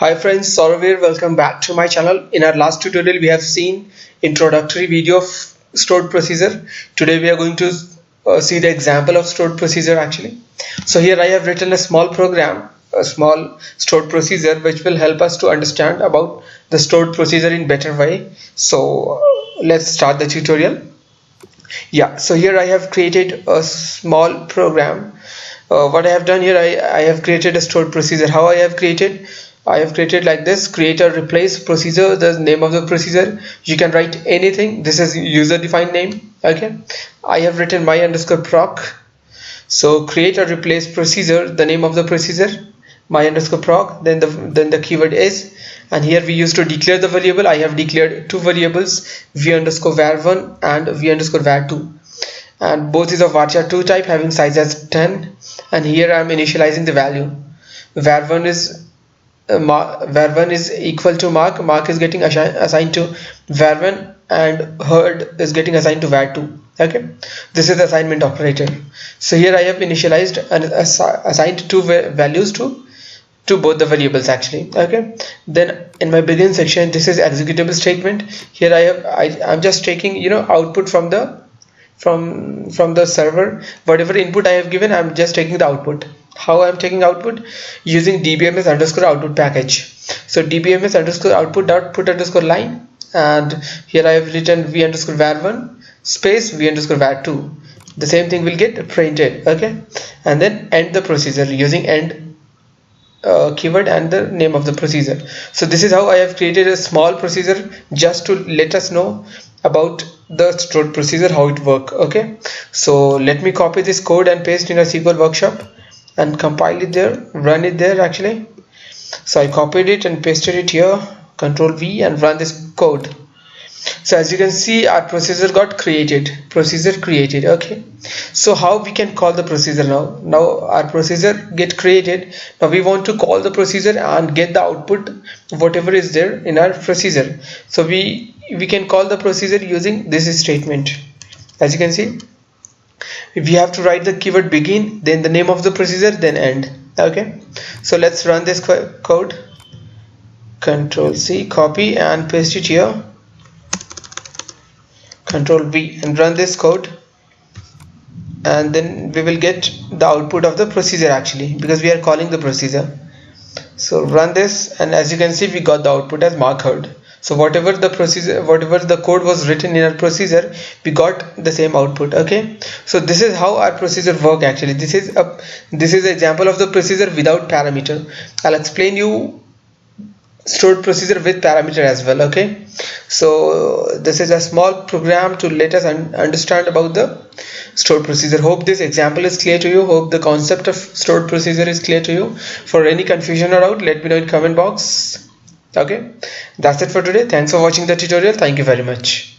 Hi friends, Saurav here. Welcome back to my channel. In our last tutorial we have seen introductory video of stored procedure. Today we are going to see the example of stored procedure actually. So here I have written a small program, a small stored procedure which will help us to understand about the stored procedure in better way. So let's start the tutorial. Yeah, so here I have created a small program. What I have done here, I have created a stored procedure. How I have created like this: create a replace procedure, the name of the procedure. You can write anything. This is user defined name. Okay, I have written my underscore proc. So create a replace procedure, the name of the procedure, my underscore proc, then the keyword is, and here we used to declare the variable. I have declared two variables, v underscore var1 and v underscore var2, and both is of varchar2 type having size as 10, and here I am initializing the value. var1 is equal to mark is getting assigned to var1 and herd is getting assigned to var2. Okay, this is the assignment operator. So here I have initialized and assigned two values to both the variables actually. Okay, then in my begin section, this is executable statement. Here I'm just taking output from the server. Whatever input I have given, I'm just taking the output. How I'm taking output? Using dbms underscore output package. So dbms underscore output dot put underscore line, and here I have written v underscore var1 space v underscore var2. the same thing will get printed. Okay, and then end the procedure using end keyword and the name of the procedure. So this is how I have created a small procedure just to let us know about the stored procedure, how it work. Okay, so let me copy this code and paste in a SQL workshop and compile it there, run it there actually. So I copied it and pasted it here, Control V, and run this code. So as you can see, our procedure got created, okay. So how we can call the procedure now our procedure get created. Now we want to call the procedure and get the output whatever is there in our procedure. So we can call the procedure using this statement. As you can see, we have to write the keyword begin, then the name of the procedure, then end. Okay, so let's run this code. Control C, copy and paste it here, Control V, and run this code, and then we will get the output of the procedure actually, because we are calling the procedure. So run this, and as you can see, we got the output as mark herd. So whatever the code was written in our procedure, we got the same output. Okay, so this is how our procedure work actually. This is an example of the procedure without parameter. I'll explain you stored procedure with parameter as well. Okay, so this is a small program to let us understand about the stored procedure. Hope this example is clear to you. Hope the concept of stored procedure is clear to you. For any confusion or doubt, let me know in comment box. Okay, that's it for today. Thanks for watching the tutorial. Thank you very much.